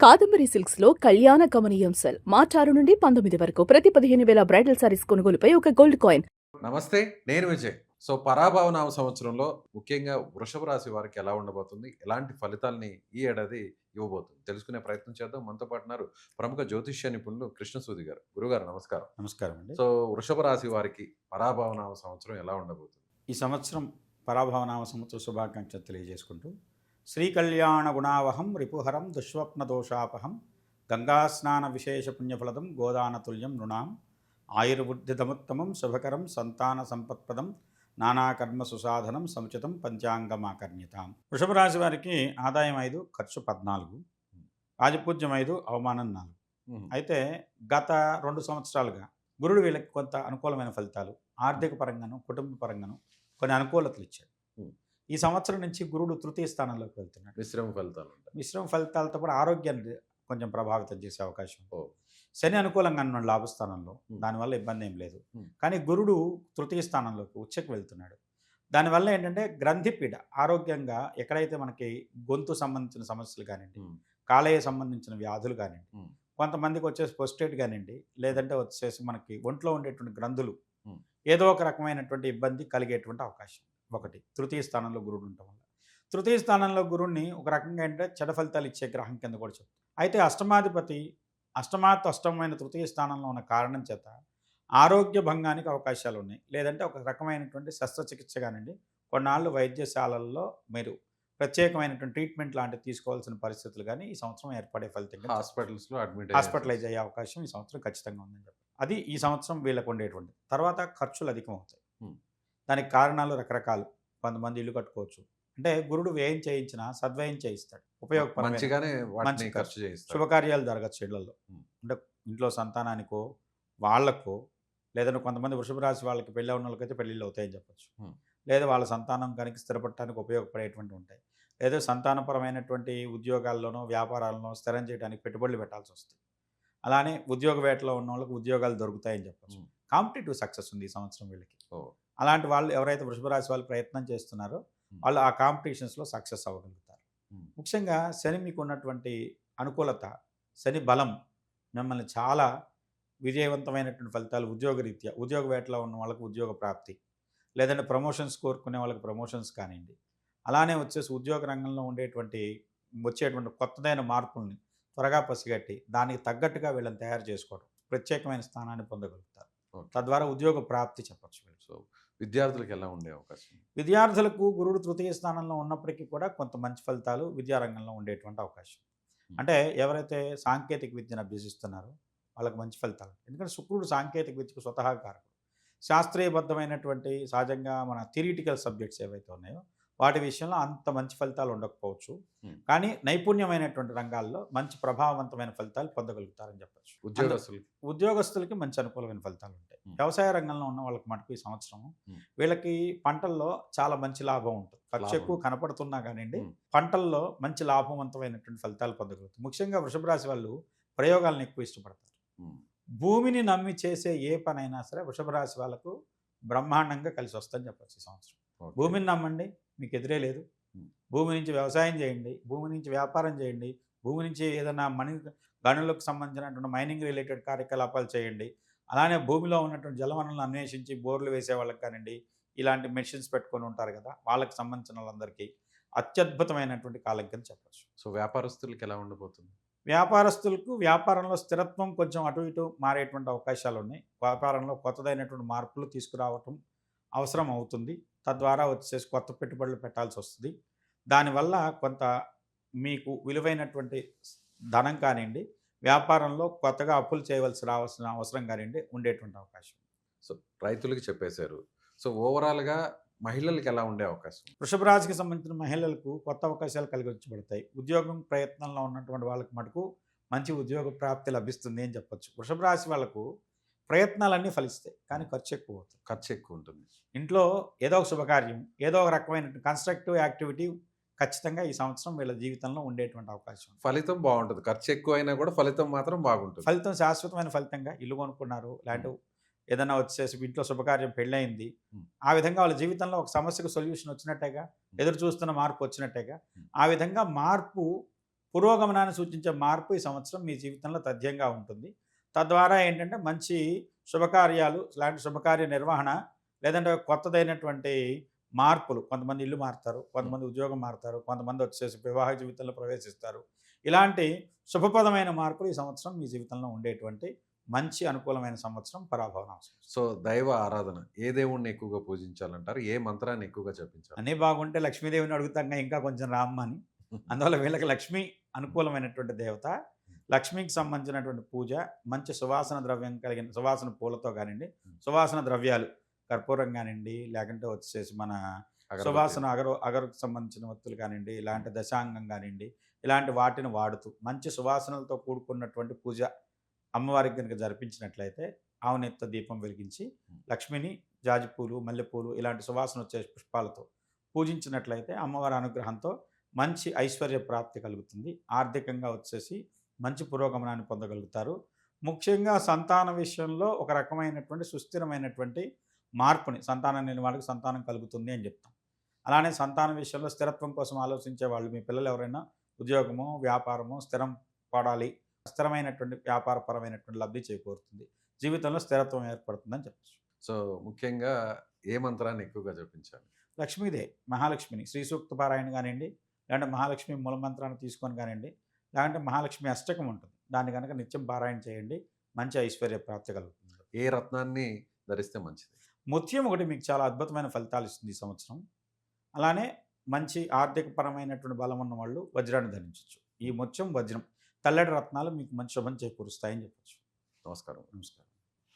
Kadambari silks లో కళ్యాణ గమనీయం cell మార్చి 6 నుండి 19 వరకు ప్రతి 15,000 బ్రైడల్ సారీస్ కొనుగోలుపై ఒక గోల్డ్ కాయిన్. నమస్తే. నేను విజయ్. సో, పరాభవనామ సంవత్సరంలో ముఖ్యంగా వృషభ రాశి వారికి ఎలా ఉండబోతుంది? ఎలాంటి ఫలితాల్ని ఈ ఏడాది ఇవ్వబోతుంది? తెలుసుకునే ప్రయత్నం చేద్దాం. మనతో పాటు ఉన్నారు ప్రముఖ జ్యోతిష్య నిపుణులు కృష్ణసూది గారు. గురుగారు నమస్కారం. నమస్కారం అండి. సో, వృషభ రాశి వారికి పరాభవనామ సంవత్సరం ఎలా ఉండబోతుంది? ఈ సంవత్సరం పరాభవనామ సంవత్సర శుభాకాంక్షలు తెలియజేసుకుంటూ శ్రీ కళ్యాణ గుణావహం రిపుహరం దుష్స్వప్న దోషాపహం గంగాస్నాన విశేష పుణ్యఫలదం గోదానతుల్యం నృణాం ఆయుర్వృద్ధిదముత్తమం శుభకరం సంతాన సంపత్పదం నానాకర్మ సుసాధనం సముచితం పంచాంగమాకర్ణ్యతాం. వృషభ రాశి వారికి ఆదాయం 5, ఖర్చు 14, రాజపూజ్యం 5, అవమానం 4. అయితే గత 2 సంవత్సరాలుగా గురుడు వీళ్ళకి కొంత అనుకూలమైన ఫలితాలు, ఆర్థిక పరంగాను కుటుంబ పరంగాను కొన్ని అనుకూలతలు ఇచ్చాడు. ఈ సంవత్సరం నుంచి గురుడు తృతీయ స్థానంలోకి వెళ్తున్నాడు. మిశ్రమ ఫలితాలు ఉంటాయి. మిశ్రమ ఫలితాలతో కూడా ఆరోగ్యాన్ని కొంచెం ప్రభావితం చేసే అవకాశం. శని అనుకూలంగా ఉన్నాడు లాభస్థానంలో, దానివల్ల ఇబ్బంది ఏం లేదు. కానీ గురుడు తృతీయ స్థానంలోకి ఉచ్చకు వెళ్తున్నాడు. దానివల్ల ఏంటంటే గ్రంథిపీడ, ఆరోగ్యంగా ఎక్కడైతే మనకి గొంతు సంబంధించిన సమస్యలు కానివ్వండి, కాలేయ సంబంధించిన వ్యాధులు కానివ్వండి, కొంతమందికి వచ్చేసి పొస్టేట్ కానివ్వండి, లేదంటే వచ్చేసి మనకి ఒంట్లో ఉండేటువంటి గ్రంథులు ఏదో ఒక రకమైనటువంటి ఇబ్బంది కలిగేటువంటి అవకాశం. ఒకటి తృతీయ స్థానంలో గురుడు ఉండటం వల్ల. తృతీయ స్థానంలో గురుడిని ఒక రకంగా ఏంటంటే చెడ ఫలితాలు ఇచ్చే గ్రహం కింద కూడా చెప్తాం. అయితే అష్టమాధిపతి అష్టమైన తృతీయ స్థానంలో ఉన్న కారణం చేత ఆరోగ్య భంగానికి అవకాశాలు ఉన్నాయి. లేదంటే ఒక రకమైనటువంటి శస్త్రచికిత్స కానివ్వండి, కొన్నాళ్ళు వైద్యశాలల్లో మీరు ప్రత్యేకమైనటువంటి ట్రీట్మెంట్ లాంటివి తీసుకోవాల్సిన పరిస్థితులు కానీ ఈ సంవత్సరం ఏర్పడే ఫలితంగా హాస్పిటల్స్లో హాస్పిటలైజ్ అయ్యే అవకాశం ఈ సంవత్సరం ఖచ్చితంగా ఉందని చెప్పి అది ఈ సంవత్సరం వీళ్ళకు ఉండేటువంటి. తర్వాత ఖర్చులు అధికం అవుతాయి. దానికి కారణాలు రకరకాలు. కొంతమంది ఇల్లు కట్టుకోవచ్చు, అంటే గురుడు వ్యయం చేయించినా సద్వ్యయం చేయిస్తాడు. ఉపయోగపరమైన ఖర్చు చేయిస్తాడు. శుభకార్యాలు జరగచ్చు ఇళ్లలో. అంటే ఇంట్లో సంతానానికో వాళ్ళకో, లేదంటే కొంతమంది వృషభ రాశి వాళ్ళకి పెళ్ళి ఉన్న వాళ్ళకైతే పెళ్ళిళ్ళు అవుతాయని చెప్పచ్చు. లేదా వాళ్ళ సంతానం కనుక స్థిరపడటానికి ఉపయోగపడేటువంటి ఉంటాయి. లేదా సంతానపరమైనటువంటి ఉద్యోగాల్లోనో వ్యాపారాలను స్థిరం చేయడానికి పెట్టుబడులు పెట్టాల్సి వస్తుంది. అలానే ఉద్యోగ వేటలో ఉన్న వాళ్ళకి ఉద్యోగాలు దొరుకుతాయని చెప్పచ్చు. కాంపిటేటివ్ సక్సెస్ ఉంది ఈ సంవత్సరం వీళ్ళకి. అలాంటి వాళ్ళు ఎవరైతే వృషభ రాశి వాళ్ళు ప్రయత్నం చేస్తున్నారో వాళ్ళు ఆ కాంపిటీషన్స్లో సక్సెస్ అవ్వగలుగుతారు. ముఖ్యంగా శని మీకు ఉన్నటువంటి అనుకూలత, శని బలం మిమ్మల్ని చాలా విజయవంతమైనటువంటి ఫలితాలు, ఉద్యోగరీత్యా ఉద్యోగ వేటలో ఉన్న వాళ్ళకి ఉద్యోగ ప్రాప్తి, లేదంటే ప్రమోషన్స్ కోరుకునే వాళ్ళకి ప్రమోషన్స్ కానివ్వండి, అలానే వచ్చేసి ఉద్యోగ రంగంలో వచ్చేటువంటి కొత్తదైన మార్పుల్ని త్వరగా పసిగట్టి దానికి తగ్గట్టుగా వీళ్ళని తయారు చేసుకోవడం, ప్రత్యేకమైన స్థానాన్ని పొందగలుగుతారు. తద్వారా ఉద్యోగ ప్రాప్తి చెప్పచ్చు. సో విద్యార్థులకు ఎలా ఉండే అవకాశం? విద్యార్థులకు గురుడు తృతీయ స్థానంలో ఉన్నప్పటికీ కూడా కొంత మంచి ఫలితాలు విద్యారంగంలో ఉండేటువంటి అవకాశం. అంటే ఎవరైతే సాంకేతిక విద్యను అభ్యసిస్తున్నారో వాళ్ళకి మంచి ఫలితాలు. ఎందుకంటే శుక్రుడు సాంకేతిక విద్యకు స్వతహా కారకుడు. శాస్త్రీయబద్ధమైనటువంటి సహజంగా మన థియరిటికల్ సబ్జెక్ట్స్ ఏవైతే ఉన్నాయో వాటి విషయంలో అంత మంచి ఫలితాలు ఉండకపోవచ్చు. కానీ నైపుణ్యమైనటువంటి రంగాల్లో మంచి ప్రభావవంతమైన ఫలితాలు పొందగలుగుతారని చెప్పచ్చు. ఉద్యోగస్తులకి మంచి అనుకూలమైన ఫలితాలు ఉంటాయి. వ్యవసాయ రంగంలో ఉన్న వాళ్ళకి మటుకు ఈ సంవత్సరం వీళ్ళకి పంటల్లో చాలా మంచి లాభం ఉంటుంది. ఖర్చు ఎక్కువ కనపడుతున్నా కానివ్వండి, పంటల్లో మంచి లాభవంతమైనటువంటి ఫలితాలు పొందగలుగుతారు. ముఖ్యంగా వృషభ రాశి వాళ్ళు ప్రయోగాలను ఎక్కువ ఇష్టపడతారు. భూమిని నమ్మి చేసే ఏ పనైనా సరే వృషభ రాశి వాళ్ళకు బ్రహ్మాండంగా కలిసి వస్తుందని చెప్పచ్చు ఈ సంవత్సరం. భూమిని నమ్మండి, మీకు ఎదురే లేదు. భూమి నుంచి వ్యవసాయం చేయండి, భూమి నుంచి వ్యాపారం చేయండి, భూమి నుంచి ఏదైనా గనులకు సంబంధించినటువంటి మైనింగ్ రిలేటెడ్ కార్యకలాపాలు చేయండి. అలానే భూమిలో ఉన్నటువంటి జలవనరులను అన్వేషించి బోర్లు వేసే వాళ్ళకి కానివ్వండి, ఇలాంటి మెషిన్స్ పెట్టుకొని ఉంటారు కదా, వాళ్ళకి సంబంధించిన వాళ్ళందరికీ అత్యద్భుతమైనటువంటి కాలం కింద చెప్పచ్చు. సో వ్యాపారస్తులకి ఎలా ఉండబోతుంది? వ్యాపారస్తులకు వ్యాపారంలో స్థిరత్వం కొంచెం అటు ఇటు మారేటువంటి అవకాశాలు ఉన్నాయి. వ్యాపారంలో కొత్తదైనటువంటి మార్పులు తీసుకురావటం అవసరం అవుతుంది. తద్వారా వచ్చేసి కొత్త పెట్టుబడులు పెట్టాల్సి వస్తుంది. దానివల్ల కొంత మీకు విలువైనటువంటి ధనం కానివ్వండి, వ్యాపారంలో కొత్తగా అప్పులు రావాల్సిన అవసరం కానివ్వండి ఉండేటువంటి అవకాశం. సో రైతులకి చెప్పేశారు. సో ఓవరాల్గా మహిళలకి ఎలా ఉండే అవకాశం? వృషభ రాశికి సంబంధించిన మహిళలకు కొత్త అవకాశాలు కలిగించబడతాయి. ఉద్యోగం ప్రయత్నంలో ఉన్నటువంటి వాళ్ళకి మటుకు మంచి ఉద్యోగ ప్రాప్తి లభిస్తుంది అని చెప్పచ్చు. వృషభ రాశి వాళ్ళకు ప్రయత్నాలన్నీ ఫలిస్తాయి, కానీ ఖర్చు ఎక్కువ అవుతుంది. ఖర్చు ఎక్కువ ఉంటుంది. ఇంట్లో ఏదో ఒక శుభకార్యం, ఏదో ఒక రకమైన కన్స్ట్రక్టివ్ యాక్టివిటీ ఖచ్చితంగా ఈ సంవత్సరం వీళ్ళ జీవితంలో ఉండేటువంటి అవకాశం. ఫలితం బాగుంటుంది. ఖర్చు ఎక్కువ అయినా కూడా ఫలితం మాత్రం బాగుంటుంది. ఫలితం శాశ్వతమైన ఫలితంగా ఇల్లు కొనుక్కున్నారు, లేదంటే ఏదైనా వచ్చేసి ఇంట్లో శుభకార్యం పెళ్ళయింది, ఆ విధంగా వాళ్ళ జీవితంలో ఒక సమస్యకు సొల్యూషన్ వచ్చినట్టేగా, ఎదురు చూస్తున్న మార్పు వచ్చినట్టేగా. ఆ విధంగా మార్పు పురోగమనాన్ని సూచించే మార్పు ఈ సంవత్సరం మీ జీవితంలో తథ్యంగా ఉంటుంది. తద్వారా ఏంటంటే మంచి శుభకార్యాలు, ఇలాంటి శుభకార్య నిర్వహణ, లేదంటే కొత్తదైనటువంటి మార్పులు, కొంతమంది ఇల్లు మారుతారు, కొంతమంది ఉద్యోగం మారుతారు, కొంతమంది వచ్చేసి వివాహ జీవితంలో ప్రవేశిస్తారు. ఇలాంటి శుభప్రదమైన మార్పులు ఈ సంవత్సరం మీ జీవితంలో ఉండేటువంటి మంచి అనుకూలమైన సంవత్సరం పరాభవ నామ సంవత్సరం. సో దైవ ఆరాధన ఏ దేవుణ్ణి ఎక్కువగా పూజించాలంటారు? ఏ మంత్రాన్ని ఎక్కువగా జపించాలి? అన్నీ బాగుంటే లక్ష్మీదేవిని అడుగుతాంగా ఇంకా కొంచెం రామ్మని. అందువల్ల వీళ్ళకి లక్ష్మి అనుకూలమైనటువంటి దేవత. లక్ష్మికి సంబంధించినటువంటి పూజ, మంచి సువాసన ద్రవ్యం కలిగిన సువాసన పూలతో కానివ్వండి, సువాసన ద్రవ్యాలు కర్పూరం కానివ్వండి, లేకుంటే వచ్చేసి మన అగరబత్తి. సువాసన అగరుకు సంబంధించిన వత్తులు కానివ్వండి, ఇలాంటి దశాంగం కానివ్వండి, ఇలాంటి వాటిని వాడుతూ మంచి సువాసనలతో కూడుకున్నటువంటి పూజ అమ్మవారికి కనుక జరిపించినట్లయితే ఆవునెత్త దీపం వెలిగించి లక్ష్మిని జాజిపూలు, మల్లెపూలు ఇలాంటి సువాసన వచ్చే పుష్పాలతో పూజించినట్లయితే అమ్మవారి అనుగ్రహంతో మంచి ఐశ్వర్య ప్రాప్తి కలుగుతుంది. ఆర్థికంగా వచ్చేసి మంచి పురోగమనాన్ని పొందగలుగుతారు. ముఖ్యంగా సంతాన విషయంలో ఒక రకమైనటువంటి సుస్థిరమైనటువంటి మార్పుని, సంతానం లేని వాళ్ళకి సంతానం కలుగుతుంది అని చెప్తాం. అలానే సంతాన విషయంలో స్థిరత్వం కోసం ఆలోచించే వాళ్ళు, మీ పిల్లలు ఎవరైనా ఉద్యోగము, వ్యాపారము స్థిరం పడాలి, స్థిరమైనటువంటి వ్యాపారపరమైనటువంటి లబ్ధి చేకూరుతుంది, జీవితంలో స్థిరత్వం ఏర్పడుతుందని చెప్పచ్చు. సో ముఖ్యంగా ఏ మంత్రాన్ని ఎక్కువగా జపించాలి? లక్ష్మీదే, మహాలక్ష్మిని శ్రీ సూక్త పారాయణ కానివ్వండి, లేదంటే మహాలక్ష్మి మూల మంత్రాన్ని తీసుకొని కానివ్వండి, లేదంటే మహాలక్ష్మి అష్టకం ఉంటుంది, దాన్ని కనుక నిత్యం పారాయణ చేయండి, మంచి ఐశ్వర్య ప్రాప్తి కలుగుతుంది. ఏ రత్నాన్ని ధరిస్తే మంచిది? ముత్యం ఒకటి మీకు చాలా అద్భుతమైన ఫలితాలు ఇస్తుంది ఈ సంవత్సరం. అలానే మంచి ఆర్థికపరమైనటువంటి బలం ఉన్న వాళ్ళు వజ్రాన్ని ధరించవచ్చు. ఈ ముత్యం, వజ్రం, తెల్లటి రత్నాలు మీకు మంచి శుభం చేకూరుస్తాయని చెప్పచ్చు. నమస్కారం. నమస్కారం.